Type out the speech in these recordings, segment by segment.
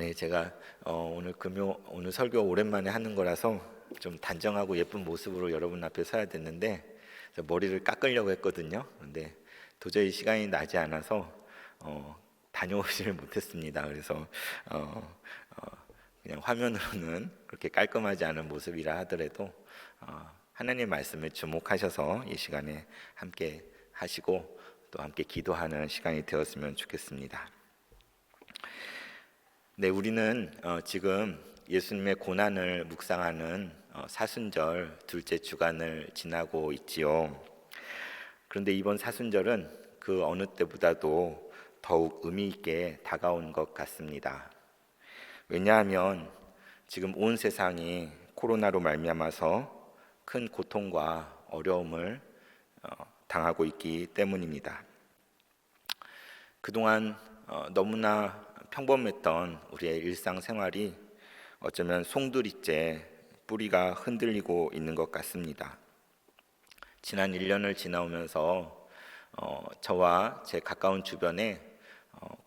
네, 제가 오늘 설교 오랜만에 하는 거라서 좀 단정하고 예쁜 모습으로 여러분 앞에 서야 됐는데 머리를 깎으려고 했거든요. 근데 도저히 시간이 나지 않아서 다녀오지를 못했습니다. 그래서 그냥 화면으로는 그렇게 깔끔하지 않은 모습이라 하더라도 하나님의 말씀에 주목하셔서 이 시간에 함께 하시고 또 함께 기도하는 시간이 되었으면 좋겠습니다. 네, 우리는 지금 예수님의 고난을 묵상하는 사순절 둘째 주간을 지나고 있지요. 그런데 이번 사순절은 그 어느 때보다도 더욱 의미 있게 다가온 것 같습니다. 왜냐하면 지금 온 세상이 코로나로 말미암아서 큰 고통과 어려움을 당하고 있기 때문입니다. 그동안 너무나 평범했던 우리의 일상생활이 어쩌면 송두리째 뿌리가 흔들리고 있는 것 같습니다. 지난 1년을 지나오면서 저와 제 가까운 주변에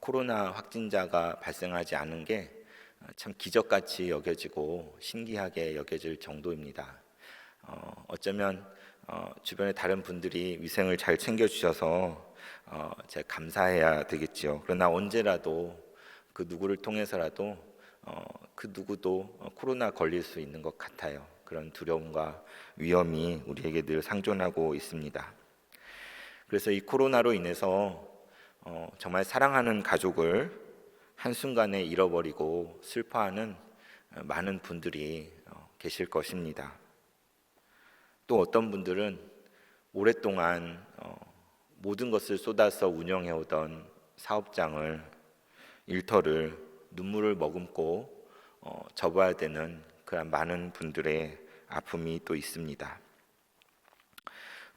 코로나 확진자가 발생하지 않은 게 참 기적같이 여겨지고 신기하게 여겨질 정도입니다. 어쩌면 주변의 다른 분들이 위생을 잘 챙겨주셔서 제가 감사해야 되겠죠. 그러나 언제라도 그 누구를 통해서라도 그 누구도 코로나 걸릴 수 있는 것 같아요. 그런 두려움과 위험이 우리에게 늘 상존하고 있습니다. 그래서 이 코로나로 인해서 정말 사랑하는 가족을 한순간에 잃어버리고 슬퍼하는 많은 분들이 계실 것입니다. 또 어떤 분들은 오랫동안 모든 것을 쏟아서 운영해오던 사업장을, 일터를 눈물을 머금고 접어야 되는 그런 많은 분들의 아픔이 또 있습니다.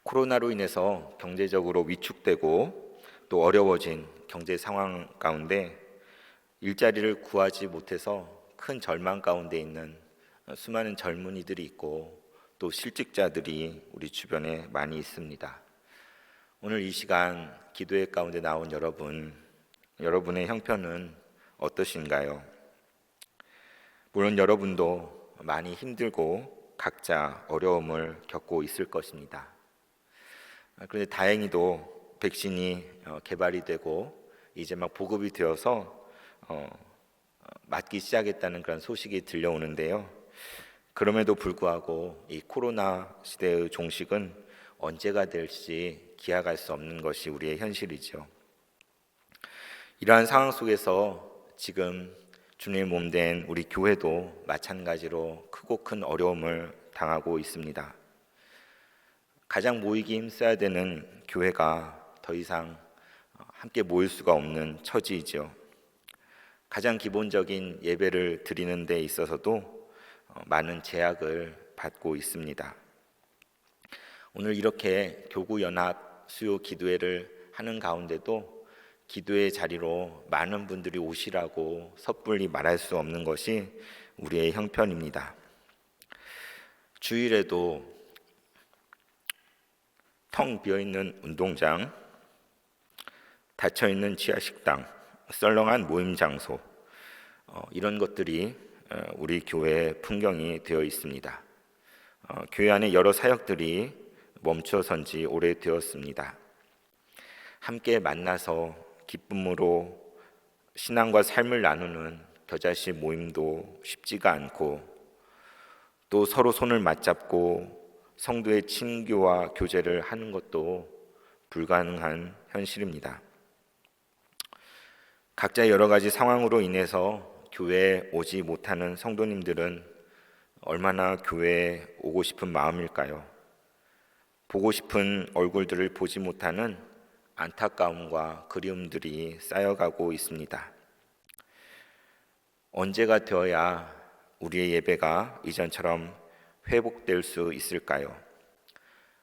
코로나로 인해서 경제적으로 위축되고 또 어려워진 경제 상황 가운데 일자리를 구하지 못해서 큰 절망 가운데 있는 수많은 젊은이들이 있고 또 실직자들이 우리 주변에 많이 있습니다. 오늘 이 시간 기도회 가운데 나온 여러분의 형편은 어떠신가요? 물론 여러분도 많이 힘들고 각자 어려움을 겪고 있을 것입니다. 그런데 다행히도 백신이 개발이 되고 이제 막 보급이 되어서 맞기 시작했다는 그런 소식이 들려오는데요. 그럼에도 불구하고 이 코로나 시대의 종식은 언제가 될지 기약할 수 없는 것이 우리의 현실이죠. 이러한 상황 속에서 지금 주님의 몸된 우리 교회도 마찬가지로 크고 큰 어려움을 당하고 있습니다. 가장 모이기 힘써야 되는 교회가 더 이상 함께 모일 수가 없는 처지이죠. 가장 기본적인 예배를 드리는 데 있어서도 많은 제약을 받고 있습니다. 오늘 이렇게 교구연합 수요 기도회를 하는 가운데도 기도의 자리로 많은 분들이 오시라고 섣불리 말할 수 없는 것이 우리의 형편입니다. 주일에도 텅 비어있는 운동장, 닫혀있는 지하식당, 썰렁한 모임 장소, 이런 것들이 우리 교회의 풍경이 되어 있습니다. 교회 안에 여러 사역들이 멈춰선 지 오래되었습니다. 함께 만나서 기쁨으로 신앙과 삶을 나누는 겨자씨 모임도 쉽지가 않고 또 서로 손을 맞잡고 성도의 친교와 교제를 하는 것도 불가능한 현실입니다. 각자 여러 가지 상황으로 인해서 교회에 오지 못하는 성도님들은 얼마나 교회에 오고 싶은 마음일까요? 보고 싶은 얼굴들을 보지 못하는 안타까움과 그리움들이 쌓여가고 있습니다. 언제가 되어야 우리의 예배가 이전처럼 회복될 수 있을까요?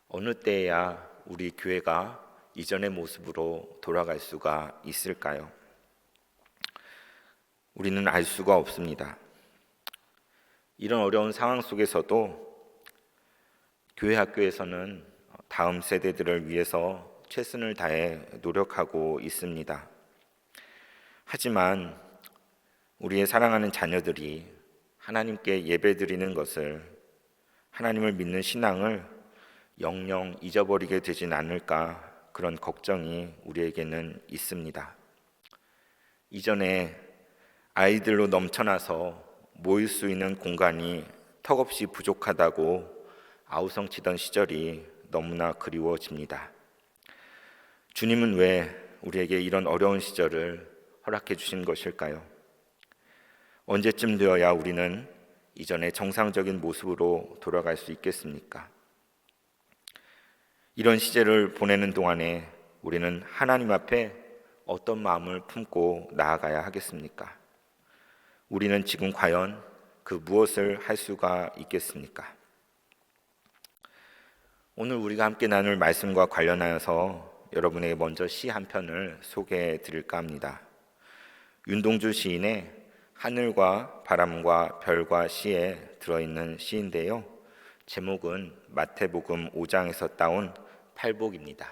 어느 때에야 우리 교회가 이전의 모습으로 돌아갈 수가 있을까요? 우리는 알 수가 없습니다. 이런 어려운 상황 속에서도 교회 학교에서는 다음 세대들을 위해서 최선을 다해 노력하고 있습니다. 하지만 우리의 사랑하는 자녀들이 하나님께 예배드리는 것을, 하나님을 믿는 신앙을 영영 잊어버리게 되진 않을까, 그런 걱정이 우리에게는 있습니다. 이전에 아이들로 넘쳐나서 모일 수 있는 공간이 턱없이 부족하다고 아우성치던 시절이 너무나 그리워집니다. 주님은 왜 우리에게 이런 어려운 시절을 허락해 주신 것일까요? 언제쯤 되어야 우리는 이전의 정상적인 모습으로 돌아갈 수 있겠습니까? 이런 시절을 보내는 동안에 우리는 하나님 앞에 어떤 마음을 품고 나아가야 하겠습니까? 우리는 지금 과연 그 무엇을 할 수가 있겠습니까? 오늘 우리가 함께 나눌 말씀과 관련하여서 여러분에게 먼저 시 한 편을 소개해 드릴까 합니다. 윤동주 시인의 하늘과 바람과 별과 시에 들어있는 시인데요, 제목은 마태복음 5장에서 따온 팔복입니다.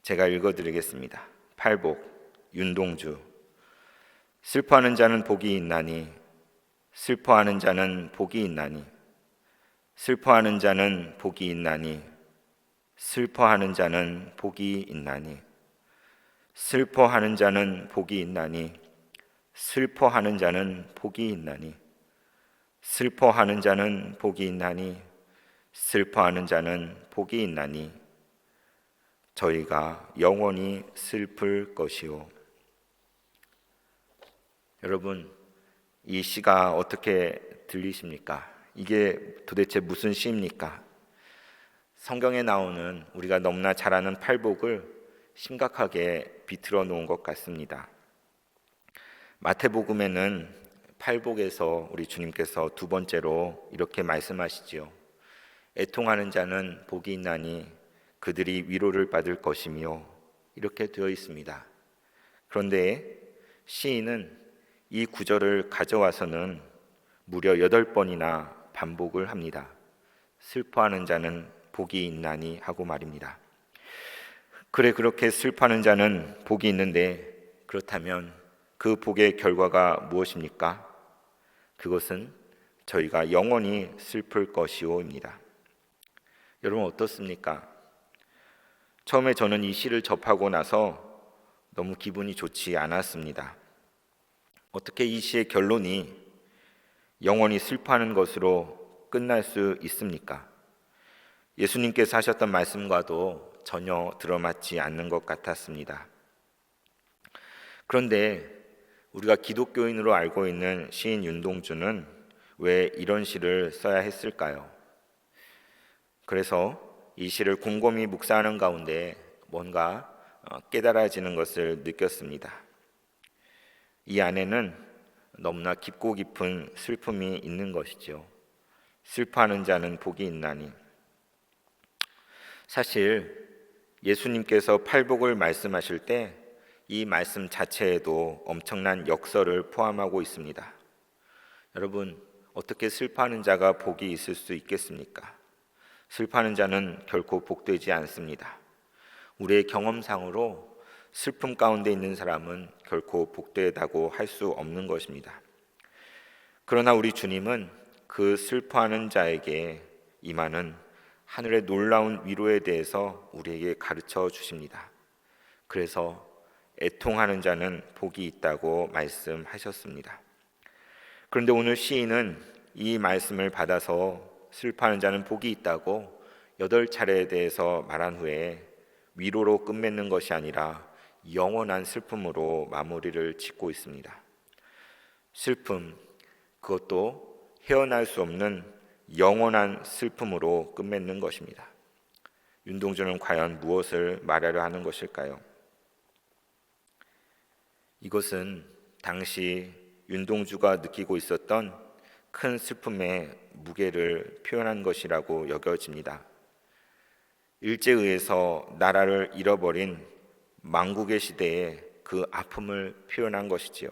제가 읽어드리겠습니다. 팔복, 윤동주. 슬퍼하는 자는 복이 있나니, 슬퍼하는 자는 복이 있나니, 슬퍼하는 자는 복이 있나니, 슬퍼하는 자는 복이 있나니, 슬퍼하는 자는 복이 있나니, 슬퍼하는 자는 복이 있나니, 슬퍼하는 자는 복이 있나니, 슬퍼하는 자는 복이 있나니, 저희가 영원히 슬플 것이요. 여러분, 이 시가 어떻게 들리십니까? 이게 도대체 무슨 시입니까? 성경에 나오는 우리가 너무나 잘 아는 팔복을 심각하게 비틀어 놓은 것 같습니다. 마태복음에는 팔복에서 우리 주님께서 두 번째로 이렇게 말씀하시지요. 애통하는 자는 복이 있나니 그들이 위로를 받을 것이며, 이렇게 되어 있습니다. 그런데 시인은 이 구절을 가져와서는 무려 8번이나 반복을 합니다. 슬퍼하는 자는 복이 있나니 하고 말입니다. 그래, 그렇게 슬퍼하는 자는 복이 있는데, 그렇다면 그 복의 결과가 무엇입니까? 그것은 저희가 영원히 슬플 것이오입니다. 여러분, 어떻습니까? 처음에 저는 이 시를 접하고 나서 너무 기분이 좋지 않았습니다. 어떻게 이 시의 결론이 영원히 슬퍼하는 것으로 끝날 수 있습니까? 예수님께서 하셨던 말씀과도 전혀 들어맞지 않는 것 같았습니다. 그런데 우리가 기독교인으로 알고 있는 시인 윤동주는 왜 이런 시를 써야 했을까요? 그래서 이 시를 곰곰이 묵상하는 가운데 뭔가 깨달아지는 것을 느꼈습니다. 이 안에는 너무나 깊고 깊은 슬픔이 있는 것이죠. 슬퍼하는 자는 복이 있나니. 사실 예수님께서 팔복을 말씀하실 때 이 말씀 자체에도 엄청난 역설을 포함하고 있습니다. 여러분, 어떻게 슬퍼하는 자가 복이 있을 수 있겠습니까? 슬퍼하는 자는 결코 복되지 않습니다. 우리의 경험상으로 슬픔 가운데 있는 사람은 결코 복되다고 할 수 없는 것입니다. 그러나 우리 주님은 그 슬퍼하는 자에게 임하는 하늘의 놀라운 위로에 대해서 우리에게 가르쳐 주십니다. 그래서 애통하는 자는 복이 있다고 말씀하셨습니다. 그런데 오늘 시인은 이 말씀을 받아서 슬퍼하는 자는 복이 있다고 8차례에 대해서 말한 후에 위로로 끝맺는 것이 아니라 영원한 슬픔으로 마무리를 짓고 있습니다. 슬픔, 그것도 헤어날 수 없는 영원한 슬픔으로 끝맺는 것입니다. 윤동주는 과연 무엇을 말하려 하는 것일까요? 이것은 당시 윤동주가 느끼고 있었던 큰 슬픔의 무게를 표현한 것이라고 여겨집니다. 일제의해서 나라를 잃어버린 망국의 시대에 그 아픔을 표현한 것이지요.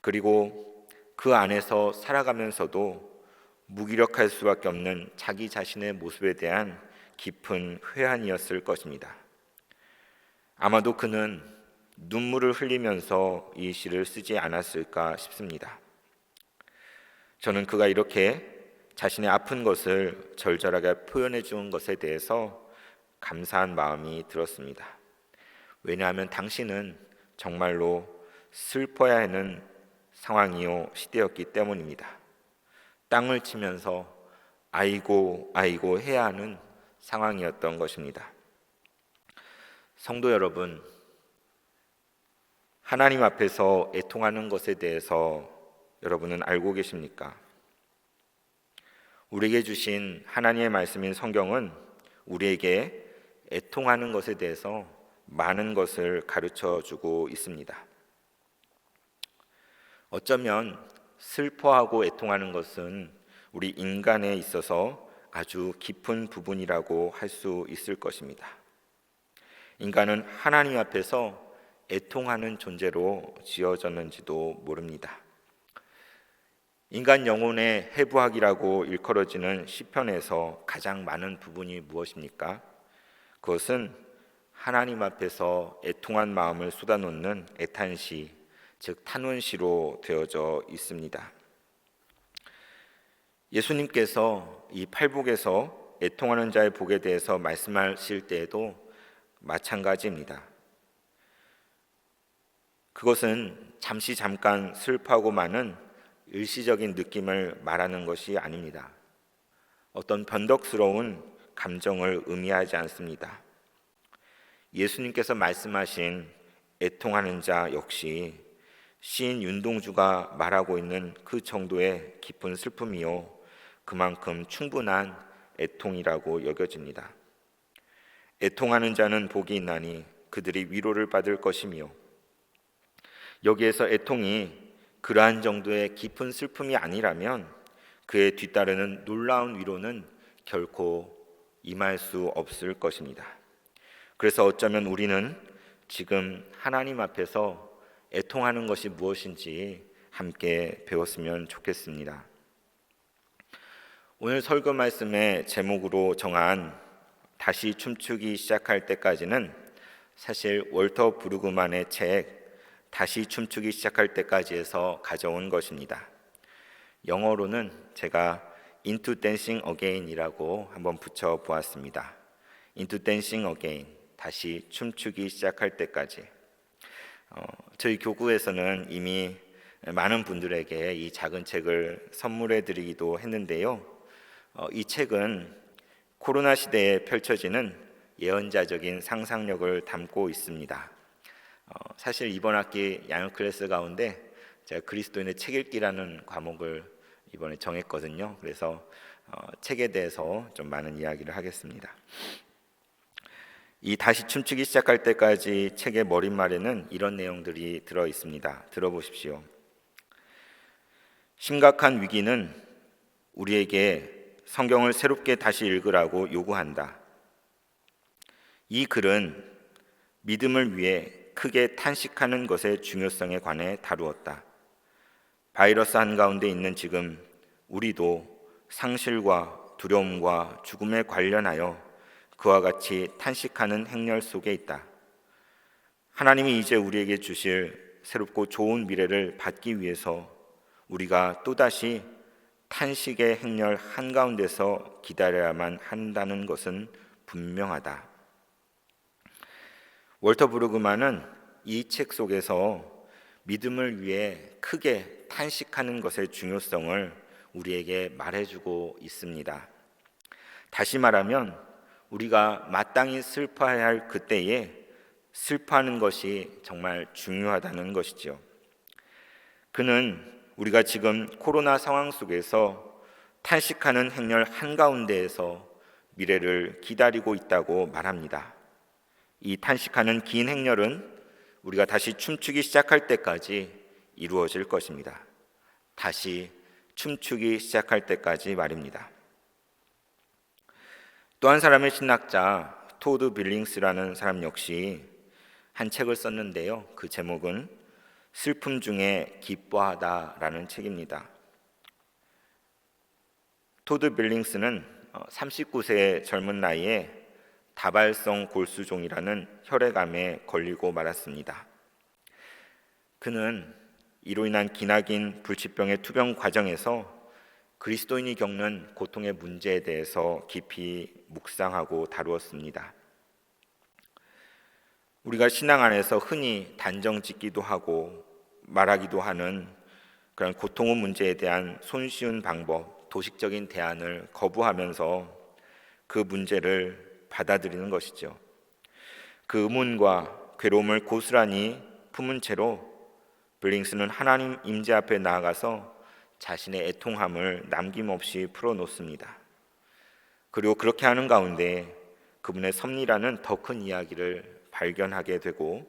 그리고 그 안에서 살아가면서도 무기력할 수밖에 없는 자기 자신의 모습에 대한 깊은 회한이었을 것입니다. 아마도 그는 눈물을 흘리면서 이 시를 쓰지 않았을까 싶습니다. 저는 그가 이렇게 자신의 아픈 것을 절절하게 표현해 준 것에 대해서 감사한 마음이 들었습니다. 왜냐하면 당신은 정말로 슬퍼야 하는 상황이요 시대였기 때문입니다. 땅을 치면서 아이고 아이고 해야 하는 상황이었던 것입니다. 성도 여러분, 하나님 앞에서 애통하는 것에 대해서 여러분은 알고 계십니까? 우리에게 주신 하나님의 말씀인 성경은 우리에게 애통하는 것에 대해서 많은 것을 가르쳐 주고 있습니다. 어쩌면 슬퍼하고 애통하는 것은 우리 인간에 있어서 아주 깊은 부분이라고 할 수 있을 것입니다. 인간은 하나님 앞에서 애통하는 존재로 지어졌는지도 모릅니다. 인간 영혼의 해부학이라고 일컬어지는 시편에서 가장 많은 부분이 무엇입니까? 그것은 하나님 앞에서 애통한 마음을 쏟아놓는 애탄시, 즉 탄원시로 되어져 있습니다. 예수님께서 이 팔복에서 애통하는 자의 복에 대해서 말씀하실 때에도 마찬가지입니다. 그것은 잠깐 슬퍼하고 마는 일시적인 느낌을 말하는 것이 아닙니다. 어떤 변덕스러운 감정을 의미하지 않습니다. 예수님께서 말씀하신 애통하는 자 역시 시인 윤동주가 말하고 있는 그 정도의 깊은 슬픔이요, 그만큼 충분한 애통이라고 여겨집니다. 애통하는 자는 복이 있나니 그들이 위로를 받을 것이며, 여기에서 애통이 그러한 정도의 깊은 슬픔이 아니라면 그에 뒤따르는 놀라운 위로는 결코 임할 수 없을 것입니다. 그래서 어쩌면 우리는 지금 하나님 앞에서 애통하는 것이 무엇인지 함께 배웠으면 좋겠습니다. 오늘 설교 말씀의 제목으로 정한 다시 춤추기 시작할 때까지는 사실 월터 브루그만의 책 다시 춤추기 시작할 때까지에서 가져온 것입니다. 영어로는 제가 Into Dancing Again이라고 한번 붙여 보았습니다. Into Dancing Again, 다시 춤추기 시작할 때까지. 저희 교구에서는 이미 많은 분들에게 이 작은 책을 선물해 드리기도 했는데요. 이 책은 코로나 시대에 펼쳐지는 예언자적인 상상력을 담고 있습니다. 사실 이번 학기 양육 클래스 가운데 제가 그리스도인의 책 읽기라는 과목을 이번에 정했거든요. 그래서 책에 대해서 좀 많은 이야기를 하겠습니다. 이 다시 춤추기 시작할 때까지 책의 머릿말에는 이런 내용들이 들어 있습니다. 들어보십시오. 심각한 위기는 우리에게 성경을 새롭게 다시 읽으라고 요구한다. 이 글은 믿음을 위해 크게 탄식하는 것의 중요성에 관해 다루었다. 바이러스 한가운데 있는 지금 우리도 상실과 두려움과 죽음에 관련하여 그와 같이 탄식하는 행렬 속에 있다. 하나님이 이제 우리에게 주실 새롭고 좋은 미래를 받기 위해서 우리가 또다시 탄식의 행렬 한가운데서 기다려야만 한다는 것은 분명하다. 월터 브루그만은 이 책 속에서 믿음을 위해 크게 탄식하는 것의 중요성을 우리에게 말해주고 있습니다. 다시 말하면 우리가 마땅히 슬퍼해야 할 그때에 슬퍼하는 것이 정말 중요하다는 것이죠. 그는 우리가 지금 코로나 상황 속에서 탄식하는 행렬 한가운데에서 미래를 기다리고 있다고 말합니다. 이 탄식하는 긴 행렬은 우리가 다시 춤추기 시작할 때까지 이루어질 것입니다. 다시 춤추기 시작할 때까지 말입니다. 또 한 사람의 신학자 토드 빌링스라는 사람 역시 한 책을 썼는데요. 그 제목은 슬픔 중에 기뻐하다라는 책입니다. 토드 빌링스는 39세의 젊은 나이에 다발성 골수종이라는 혈액암에 걸리고 말았습니다. 그는 이로 인한 기나긴 불치병의 투병 과정에서 그리스도인이 겪는 고통의 문제에 대해서 깊이 묵상하고 다루었습니다. 우리가 신앙 안에서 흔히 단정짓기도 하고 말하기도 하는 그런 고통의 문제에 대한 손쉬운 방법, 도식적인 대안을 거부하면서 그 문제를 받아들이는 것이죠. 그 의문과 괴로움을 고스란히 품은 채로 빌링스는 하나님 임재 앞에 나아가서 자신의 애통함을 남김없이 풀어놓습니다. 그리고 그렇게 하는 가운데 그분의 섭리라는 더 큰 이야기를 발견하게 되고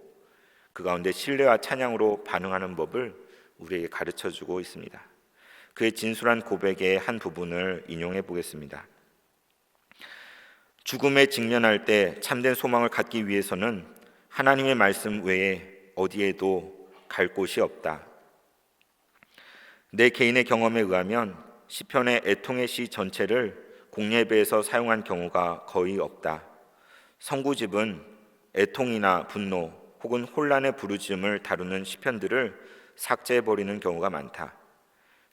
그 가운데 신뢰와 찬양으로 반응하는 법을 우리에게 가르쳐주고 있습니다. 그의 진솔한 고백의 한 부분을 인용해 보겠습니다. 죽음에 직면할 때 참된 소망을 갖기 위해서는 하나님의 말씀 외에 어디에도 갈 곳이 없다. 내 개인의 경험에 의하면 시편의 애통의 시 전체를 공예배에서 사용한 경우가 거의 없다. 성구집은 애통이나 분노 혹은 혼란의 부르짖음을 다루는 시편들을 삭제해버리는 경우가 많다.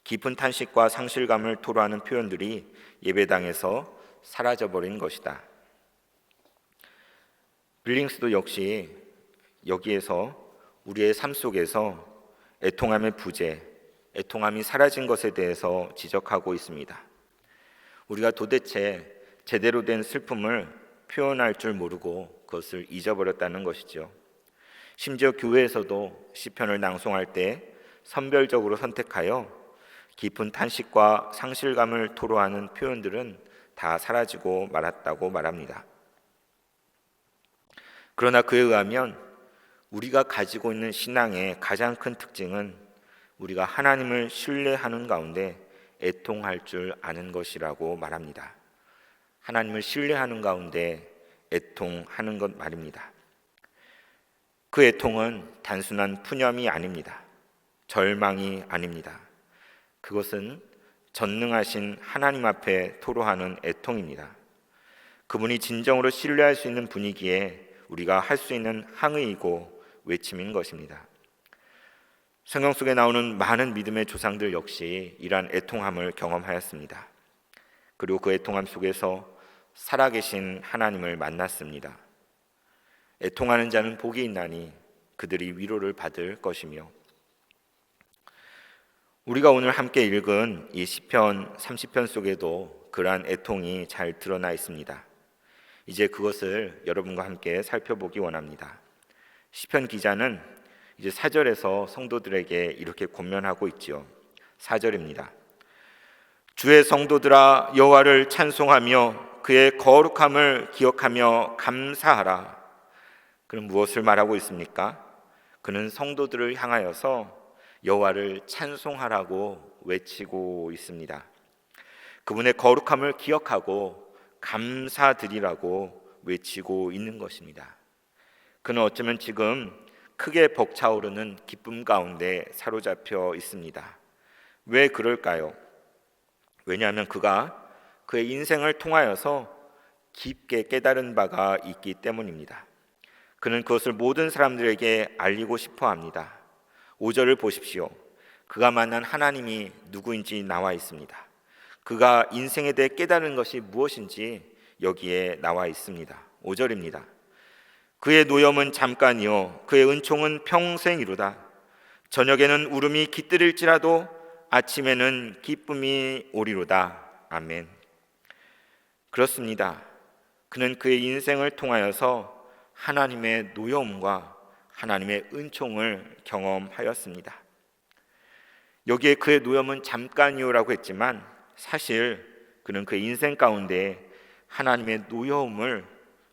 깊은 탄식과 상실감을 토로하는 표현들이 예배당에서 사라져버린 것이다. 빌링스도 역시 여기에서 우리의 삶 속에서 애통함의 부재, 애통함이 사라진 것에 대해서 지적하고 있습니다. 우리가 도대체 제대로 된 슬픔을 표현할 줄 모르고 그것을 잊어버렸다는 것이죠. 심지어 교회에서도 시편을 낭송할 때 선별적으로 선택하여 깊은 탄식과 상실감을 토로하는 표현들은 다 사라지고 말았다고 말합니다. 그러나 그에 의하면 우리가 가지고 있는 신앙의 가장 큰 특징은 우리가 하나님을 신뢰하는 가운데 애통할 줄 아는 것이라고 말합니다. 하나님을 신뢰하는 가운데 애통하는 것 말입니다. 그 애통은 단순한 푸념이 아닙니다. 절망이 아닙니다. 그것은 전능하신 하나님 앞에 토로하는 애통입니다. 그분이 진정으로 신뢰할 수 있는 분위기에 우리가 할 수 있는 항의이고 외침인 것입니다. 성경 속에 나오는 많은 믿음의 조상들 역시 이러한 애통함을 경험하였습니다. 그리고 그 애통함 속에서 살아계신 하나님을 만났습니다. 애통하는 자는 복이 있나니 그들이 위로를 받을 것이며, 우리가 오늘 함께 읽은 이 시편 30편 속에도 그러한 애통이 잘 드러나 있습니다. 이제 그것을 여러분과 함께 살펴보기 원합니다. 시편 기자는 이제 4절에서 성도들에게 이렇게 권면하고 있지요. 4절입니다. 주의 성도들아 여호와를 찬송하며 그의 거룩함을 기억하며 감사하라. 그는 무엇을 말하고 있습니까? 그는 성도들을 향하여서 여호와를 찬송하라고 외치고 있습니다. 그분의 거룩함을 기억하고 감사드리라고 외치고 있는 것입니다. 그는 어쩌면 지금 크게 벅차오르는 기쁨 가운데 사로잡혀 있습니다. 왜 그럴까요? 왜냐하면 그가 그의 인생을 통하여서 깊게 깨달은 바가 있기 때문입니다. 그는 그것을 모든 사람들에게 알리고 싶어 합니다. 5절을 보십시오. 그가 만난 하나님이 누구인지 나와 있습니다. 그가 인생에 대해 깨달은 것이 무엇인지 여기에 나와 있습니다. 5절입니다. 그의 노염은 잠깐이요 그의 은총은 평생이로다. 저녁에는 울음이 깃들일지라도 아침에는 기쁨이 오리로다. 아멘. 그렇습니다. 그는 그의 인생을 통하여서 하나님의 노여움과 하나님의 은총을 경험하였습니다. 여기에 그의 노염은 잠깐이요라고 했지만 사실 그는 그의 인생 가운데 하나님의 노여움을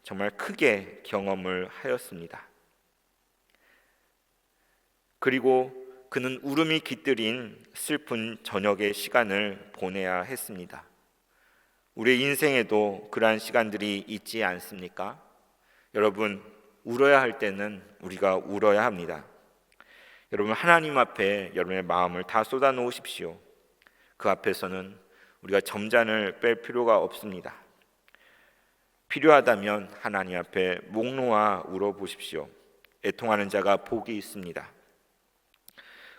정말 크게 경험을 하였습니다. 그리고 그는 울음이 깃들인 슬픈 저녁의 시간을 보내야 했습니다. 우리의 인생에도 그러한 시간들이 있지 않습니까? 여러분, 울어야 할 때는 우리가 울어야 합니다. 여러분, 하나님 앞에 여러분의 마음을 다 쏟아 놓으십시오. 그 앞에서는 우리가 점잔을 뺄 필요가 없습니다. 필요하다면 하나님 앞에 목 놓아 울어보십시오. 애통하는 자가 복이 있습니다.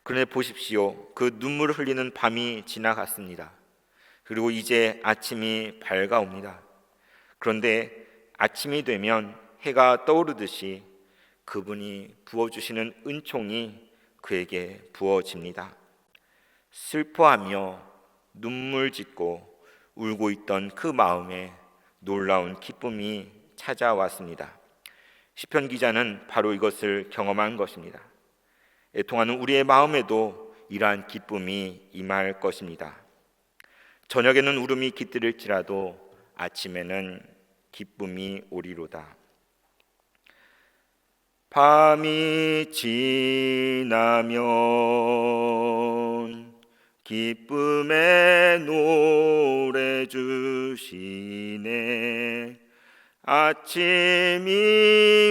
그런데 보십시오. 그 눈물을 흘리는 밤이 지나갔습니다. 그리고 이제 아침이 밝아옵니다. 그런데 아침이 되면 해가 떠오르듯이 그분이 부어주시는 은총이 그에게 부어집니다. 슬퍼하며 눈물 짓고 울고 있던 그 마음에 놀라운 기쁨이 찾아왔습니다. 시편 기자는 바로 이것을 경험한 것입니다. 애통하는 우리의 마음에도 이러한 기쁨이 임할 것입니다. 저녁에는 울음이 깃들일지라도 아침에는 기쁨이 오리로다. 밤이 지나면 기쁨의 노래 주시네. 아침이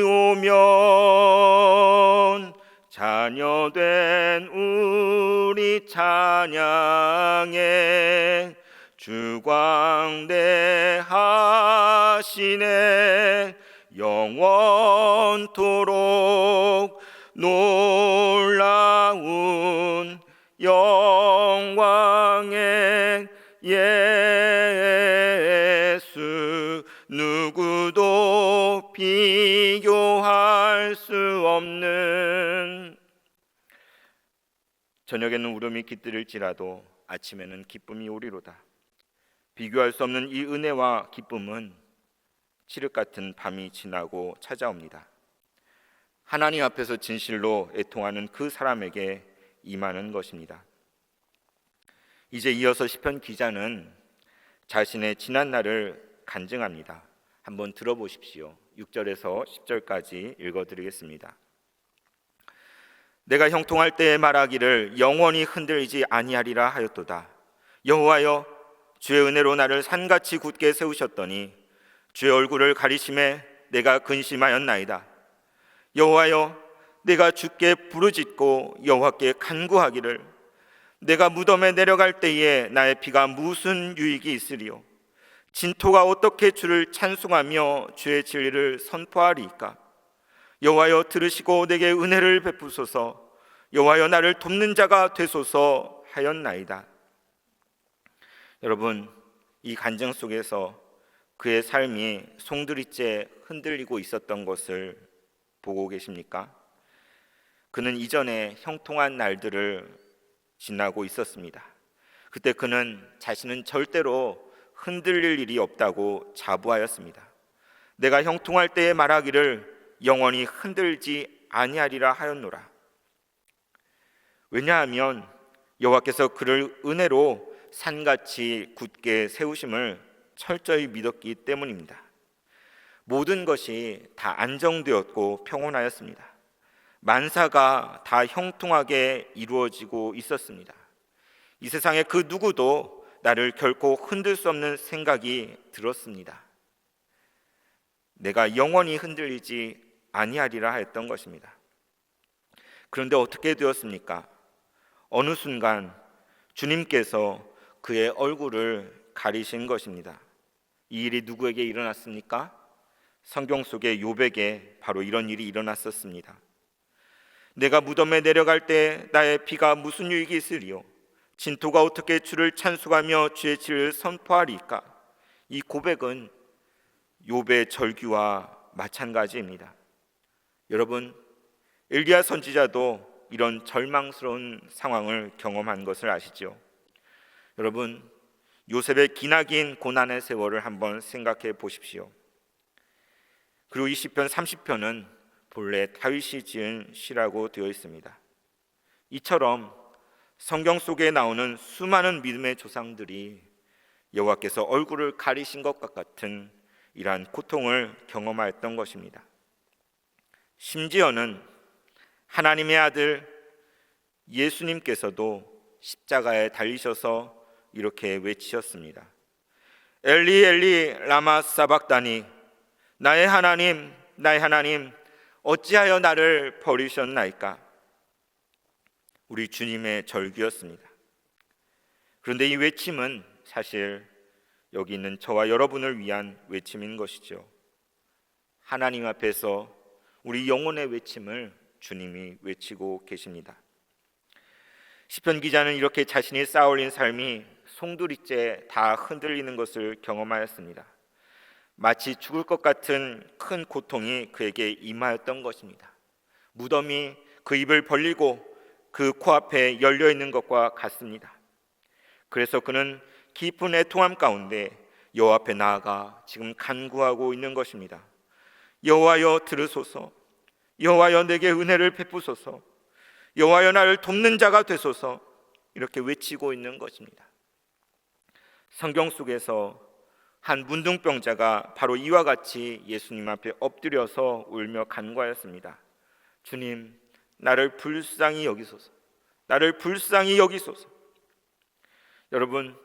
오면 자녀된 우리 찬양해. 주 광대하시네. 영원토록 놀라운 영광의 예수, 누구도 비교할 수 없는. 저녁에는 울음이 깃들일지라도 아침에는 기쁨이 오리로다. 비교할 수 없는 이 은혜와 기쁨은 칠흑 같은 밤이 지나고 찾아옵니다. 하나님 앞에서 진실로 애통하는 그 사람에게 임하는 것입니다. 이제 이어서 시편 기자는 자신의 지난 날을 간증합니다. 한번 들어보십시오. 6절에서 10절까지 읽어드리겠습니다. 내가 형통할 때에 말하기를 영원히 흔들리지 아니하리라 하였도다. 여호와여, 주의 은혜로 나를 산같이 굳게 세우셨더니 주의 얼굴을 가리심에 내가 근심하였나이다. 여호와여, 내가 주께 부르짖고 여호와께 간구하기를 내가 무덤에 내려갈 때에 나의 피가 무슨 유익이 있으리요? 진토가 어떻게 주를 찬송하며 주의 진리를 선포하리이까? 여호와여, 들으시고 내게 은혜를 베푸소서. 여호와여, 나를 돕는 자가 되소서 하였나이다. 여러분, 이 간증 속에서 그의 삶이 송두리째 흔들리고 있었던 것을 보고 계십니까? 그는 이전에 형통한 날들을 지나고 있었습니다. 그때 그는 자신은 절대로 흔들릴 일이 없다고 자부하였습니다. 내가 형통할 때에 말하기를 영원히 흔들지 아니하리라 하였노라. 왜냐하면 여호와께서 그를 은혜로 산같이 굳게 세우심을 철저히 믿었기 때문입니다. 모든 것이 다 안정되었고 평온하였습니다. 만사가 다 형통하게 이루어지고 있었습니다. 이 세상에 그 누구도 나를 결코 흔들 수 없는 생각이 들었습니다. 내가 영원히 흔들리지 아니하리라 했던 것입니다. 그런데 어떻게 되었습니까? 어느 순간 주님께서 그의 얼굴을 가리신 것입니다. 이 일이 누구에게 일어났습니까? 성경 속의 욥에게 바로 이런 일이 일어났었습니다. 내가 무덤에 내려갈 때 나의 피가 무슨 유익이 있으리요? 진토가 어떻게 주를 찬송하며 주의 진리를 선포하리까? 이 고백은 욥의 절규와 마찬가지입니다. 여러분, 엘리야 선지자도 이런 절망스러운 상황을 경험한 것을 아시죠? 여러분, 요셉의 기나긴 고난의 세월을 한번 생각해 보십시오. 그리고 이 시편 30편은 본래 다윗이 지은 시라고 되어 있습니다. 이처럼 성경 속에 나오는 수많은 믿음의 조상들이 여호와께서 얼굴을 가리신 것과 같은 이러한 고통을 경험하였던 것입니다. 심지어는 하나님의 아들 예수님께서도 십자가에 달리셔서 이렇게 외치셨습니다. 엘리 엘리 라마 사박다니, 나의 하나님 나의 하나님 어찌하여 나를 버리셨나이까? 우리 주님의 절규였습니다. 그런데 이 외침은 사실 여기 있는 저와 여러분을 위한 외침인 것이죠. 하나님 앞에서 우리 영혼의 외침을 주님이 외치고 계십니다. 시편 기자는 이렇게 자신이 쌓아올린 삶이 송두리째 다 흔들리는 것을 경험하였습니다. 마치 죽을 것 같은 큰 고통이 그에게 임하였던 것입니다. 무덤이 그 입을 벌리고 그 코앞에 열려 있는 것과 같습니다. 그래서 그는 깊은 애통함 가운데 여호와 앞에 나아가 지금 간구하고 있는 것입니다. 여호와여 들으소서, 여호와여 내게 은혜를 베푸소서, 여호와여 나를 돕는 자가 되소서, 이렇게 외치고 있는 것입니다. 성경 속에서 한 문둥병자가 바로 이와 같이 예수님 앞에 엎드려서 울며 간구하였습니다. 주님, 나를 불쌍히 여기소서, 나를 불쌍히 여기소서. 여러분,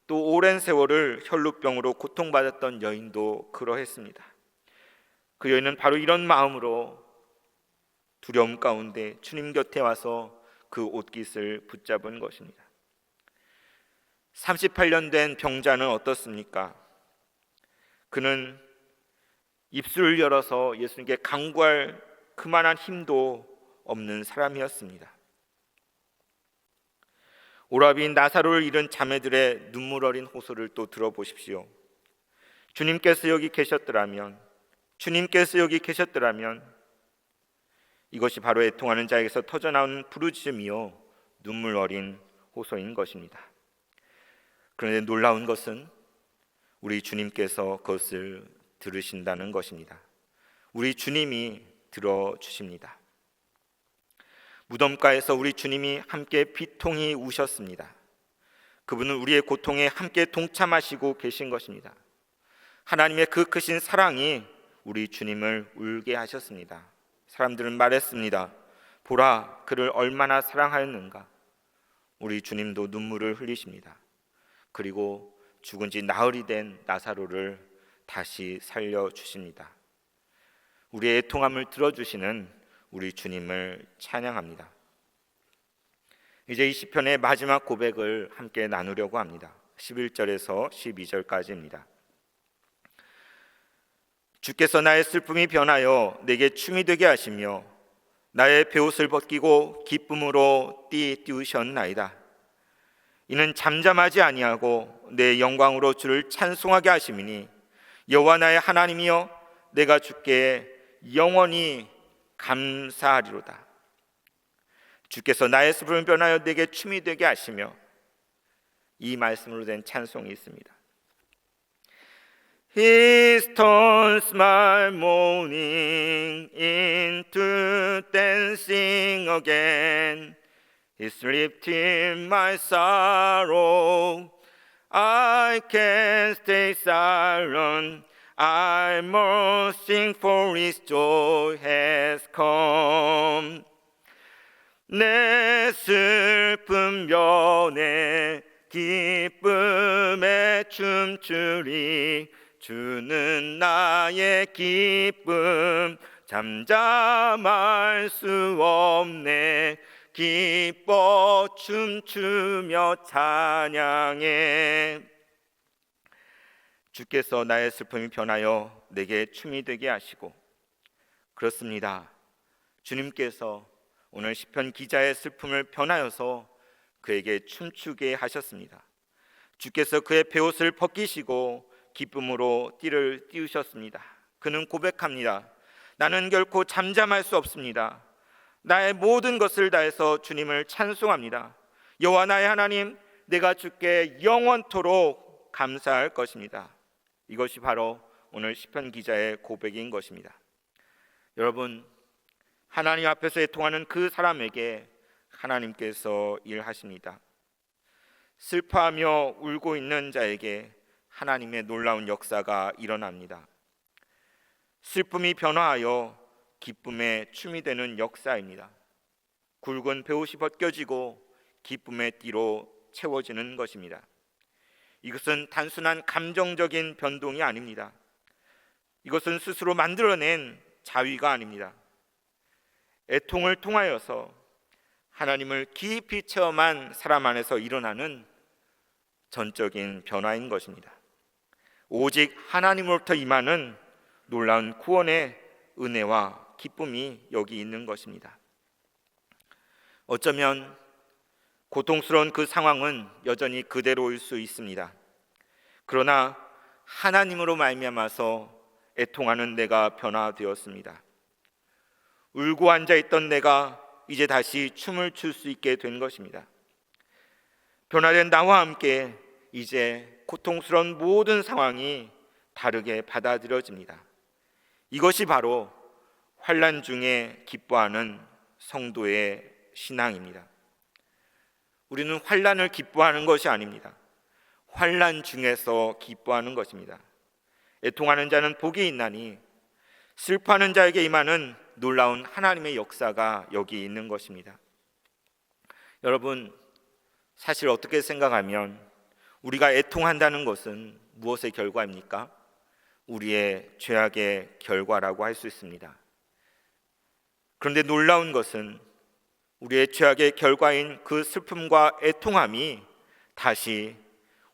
또 오랜 세월을 혈루병으로 고통받았던 여인도 그러했습니다. 그 여인은 바로 이런 마음으로 두려움 가운데 주님 곁에 와서 그 옷깃을 붙잡은 것입니다. 38년 된 병자는 어떻습니까? 그는 입술을 열어서 예수님께 간구할 그만한 힘도 없는 사람이었습니다. 오라비인 나사로를 잃은 자매들의 눈물 어린 호소를 또 들어보십시오. 주님께서 여기 계셨더라면, 주님께서 여기 계셨더라면, 이것이 바로 애통하는 자에게서 터져나오는 부르짖음이요 눈물 어린 호소인 것입니다. 그런데 놀라운 것은 우리 주님께서 그것을 들으신다는 것입니다. 우리 주님이 들어주십니다. 무덤가에서 우리 주님이 함께 비통히 우셨습니다. 그분은 우리의 고통에 함께 동참하시고 계신 것입니다. 하나님의 그 크신 사랑이 우리 주님을 울게 하셨습니다. 사람들은 말했습니다. 보라, 그를 얼마나 사랑하였는가. 우리 주님도 눈물을 흘리십니다. 그리고 죽은 지 나흘이 된 나사로를 다시 살려주십니다. 우리의 애통함을 들어주시는 우리 주님을 찬양합니다. 이제 이 시편의 마지막 고백을 함께 나누려고 합니다. 11절에서 12절까지입니다. 주께서 나의 슬픔이 변하여 내게 춤이 되게 하시며 나의 베옷을 벗기고 기쁨으로 띠우셨나이다. 이는 잠잠하지 아니하고 내 영광으로 주를 찬송하게 하심이니 여호와 나의 하나님이여 내가 주께 영원히 감사하리로다. 주께서 나의 슬픔을 변하여 내게 춤이 되게 하시며, 이 말씀으로 된 찬송이 있습니다. He turns my mourning into dancing again. He's lifting my sorrow. I can't stay silent. I must sing for His joy has come. 내 슬픔 변해 기쁨에 춤추리. 주는 나의 기쁨 잠잠할 수 없네. 기뻐 춤추며 찬양해. 주께서 나의 슬픔이 변하여 내게 춤이 되게 하시고, 그렇습니다. 주님께서 오늘 시편 기자의 슬픔을 변하여서 그에게 춤추게 하셨습니다. 주께서 그의 베옷을 벗기시고 기쁨으로 띠를 띠우셨습니다. 그는 고백합니다. 나는 결코 잠잠할 수 없습니다. 나의 모든 것을 다해서 주님을 찬송합니다. 여호와 나의 하나님, 내가 주께 영원토록 감사할 것입니다. 이것이 바로 오늘 시편 기자의 고백인 것입니다. 여러분, 하나님 앞에서 애통하는 그 사람에게 하나님께서 일하십니다. 슬퍼하며 울고 있는 자에게 하나님의 놀라운 역사가 일어납니다. 슬픔이 변화하여 기쁨의 춤이 되는 역사입니다. 굵은 베옷이 벗겨지고 기쁨의 띠로 채워지는 것입니다. 이것은 단순한 감정적인 변동이 아닙니다. 이것은 스스로 만들어낸 자위가 아닙니다. 애통을 통하여서 하나님을 깊이 체험한 사람 안에서 일어나는 전적인 변화인 것입니다. 오직 하나님으로부터 임하는 놀라운 구원의 은혜와 기쁨이 여기 있는 것입니다. 어쩌면 고통스러운 그 상황은 여전히 그대로일 수 있습니다. 그러나 하나님으로 말미암아서 애통하는 내가 변화되었습니다. 울고 앉아있던 내가 이제 다시 춤을 출 수 있게 된 것입니다. 변화된 나와 함께 이제 고통스러운 모든 상황이 다르게 받아들여집니다. 이것이 바로 환난 중에 기뻐하는 성도의 신앙입니다. 우리는 환난을 기뻐하는 것이 아닙니다. 환난 중에서 기뻐하는 것입니다. 애통하는 자는 복이 있나니 슬퍼하는 자에게 임하는 놀라운 하나님의 역사가 여기 있는 것입니다. 여러분, 사실 어떻게 생각하면 우리가 애통한다는 것은 무엇의 결과입니까? 우리의 죄악의 결과라고 할 수 있습니다. 그런데 놀라운 것은 우리의 죄악의 결과인 그 슬픔과 애통함이 다시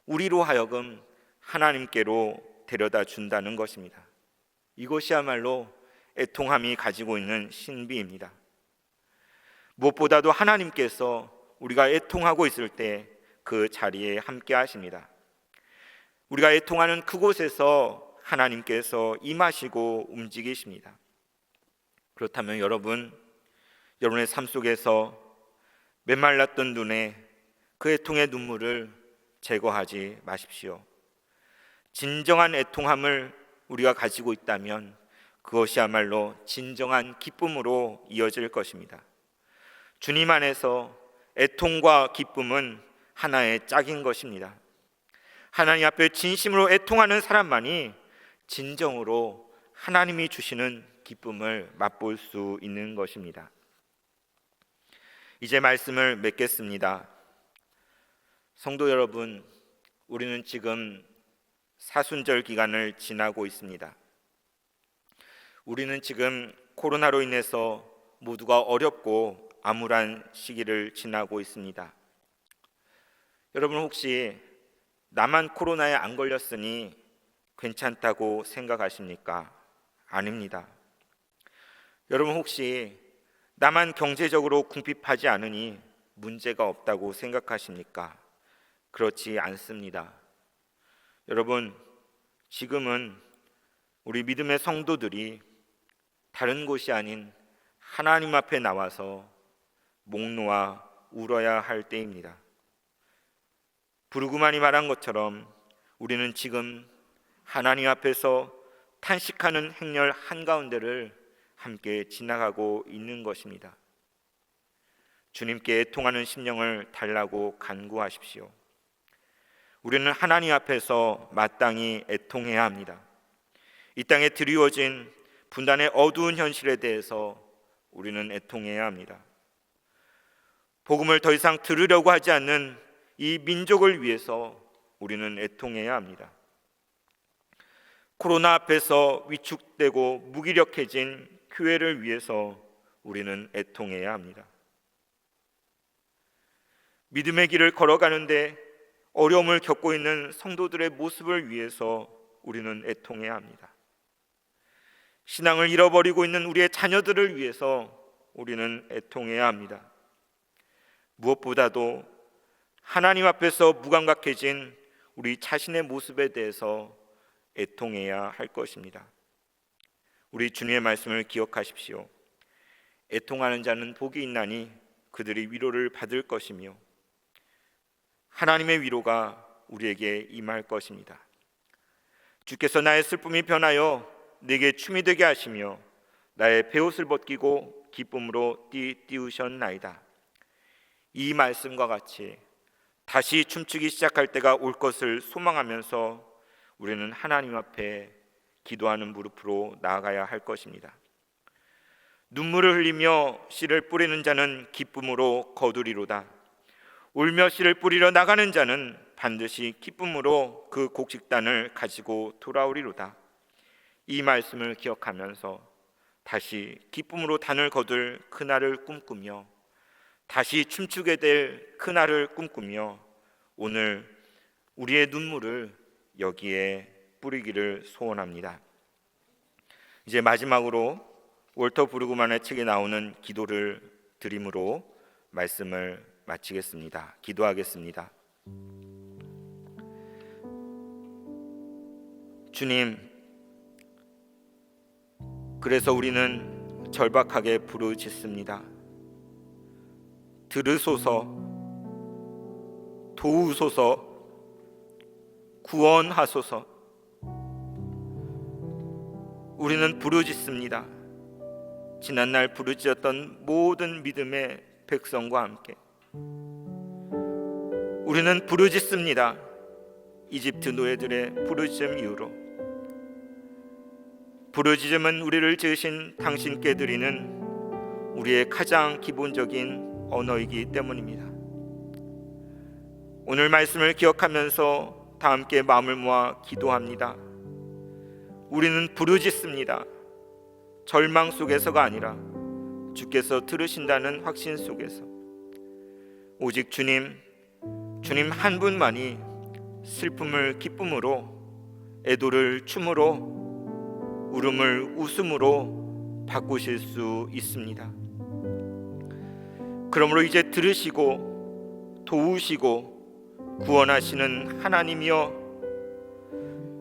우리로 하여금 하나님께로 데려다 준다는 것입니다. 이것이야말로 애통함이 가지고 있는 신비입니다. 무엇보다도 하나님께서 우리가 애통하고 있을 때 그 자리에 함께 하십니다. 우리가 애통하는 그곳에서 하나님께서 임하시고 움직이십니다. 그렇다면 여러분의 삶 속에서 메말랐던 눈에 그 애통의 눈물을 제거하지 마십시오. 진정한 애통함을 우리가 가지고 있다면 그것이야말로 진정한 기쁨으로 이어질 것입니다. 주님 안에서 애통과 기쁨은 하나의 짝인 것입니다. 하나님 앞에 진심으로 애통하는 사람만이 진정으로 하나님이 주시는 기쁨을 맛볼 수 있는 것입니다. 이제 말씀을 맺겠습니다. 성도 여러분, 우리는 지금 사순절 기간을 지나고 있습니다. 우리는 지금 코로나로 인해서 모두가 어렵고 암울한 시기를 지나고 있습니다. 여러분, 혹시 나만 코로나에 안 걸렸으니 괜찮다고 생각하십니까? 아닙니다. 여러분, 혹시 나만 경제적으로 궁핍하지 않으니 문제가 없다고 생각하십니까? 그렇지 않습니다. 여러분, 지금은 우리 믿음의 성도들이 다른 곳이 아닌 하나님 앞에 나와서 목 놓아 울어야 할 때입니다. 부르구만이 말한 것처럼 우리는 지금 하나님 앞에서 탄식하는 행렬 한가운데를 함께 지나가고 있는 것입니다. 주님께 애통하는 심령을 달라고 간구하십시오. 우리는 하나님 앞에서 마땅히 애통해야 합니다. 이 땅에 드리워진 분단의 어두운 현실에 대해서 우리는 애통해야 합니다. 복음을 더 이상 들으려고 하지 않는 이 민족을 위해서 우리는 애통해야 합니다. 코로나 앞에서 위축되고 무기력해진 교회를 위해서 우리는 애통해야 합니다. 믿음의 길을 걸어가는데 어려움을 겪고 있는 성도들의 모습을 위해서 우리는 애통해야 합니다. 신앙을 잃어버리고 있는 우리의 자녀들을 위해서 우리는 애통해야 합니다. 무엇보다도 하나님 앞에서 무감각해진 우리 자신의 모습에 대해서 애통해야 할 것입니다. 우리 주님의 말씀을 기억하십시오. 애통하는 자는 복이 있나니 그들이 위로를 받을 것이며 하나님의 위로가 우리에게 임할 것입니다. 주께서 나의 슬픔이 변하여 내게 춤이 되게 하시며 나의 베옷을 벗기고 기쁨으로 띄우셨나이다. 이 말씀과 같이 다시 춤추기 시작할 때가 올 것을 소망하면서 우리는 하나님 앞에 기도하는 무릎으로 나아가야 할 것입니다. 눈물을 흘리며 씨를 뿌리는 자는 기쁨으로 거두리로다. 울며 씨를 뿌리러 나가는 자는 반드시 기쁨으로 그 곡식단을 가지고 돌아오리로다. 이 말씀을 기억하면서 다시 기쁨으로 단을 거둘 그날을 꿈꾸며 다시 춤추게 될 그날을 꿈꾸며 오늘 우리의 눈물을 여기에 뿌리기를 소원합니다. 이제 마지막으로 월터 브루그만의 책에 나오는 기도를 드림으로 말씀을 마치겠습니다. 기도하겠습니다. 주님, 그래서 우리는 절박하게 부르짖습니다. 들으소서, 도우소서, 구원하소서. 우리는 부르짖습니다. 지난날 부르짖었던 모든 믿음의 백성과 함께 우리는 부르짖습니다. 이집트 노예들의 부르짖음 이후로. 부르짖음은 우리를 지으신 당신께 드리는 우리의 가장 기본적인 언어이기 때문입니다. 오늘 말씀을 기억하면서 다 함께 마음을 모아 기도합니다. 우리는 부르짖습니다. 절망 속에서가 아니라 주께서 들으신다는 확신 속에서. 오직 주님 한 분만이 슬픔을 기쁨으로, 애도를 춤으로, 울음을 웃음으로 바꾸실 수 있습니다. 그러므로 이제 들으시고 도우시고 구원하시는 하나님이여,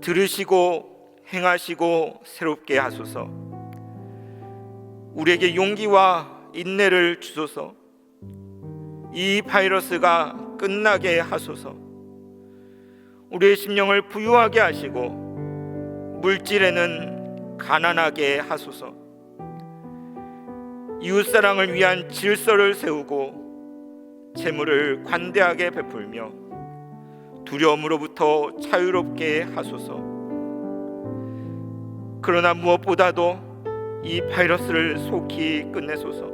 들으시고 행하시고 새롭게 하소서. 우리에게 용기와 인내를 주소서. 이 바이러스가 끝나게 하소서. 우리의 심령을 부유하게 하시고 물질에는 가난하게 하소서. 이웃사랑을 위한 질서를 세우고 재물을 관대하게 베풀며 두려움으로부터 자유롭게 하소서. 그러나 무엇보다도 이 바이러스를 속히 끝내소서.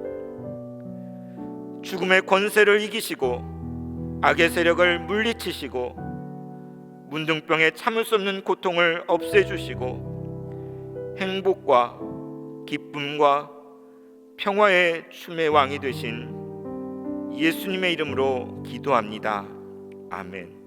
죽음의 권세를 이기시고 악의 세력을 물리치시고 문둥병의 참을 수 없는 고통을 없애주시고 행복과 기쁨과 평화의 춤의 왕이 되신 예수님의 이름으로 기도합니다. 아멘.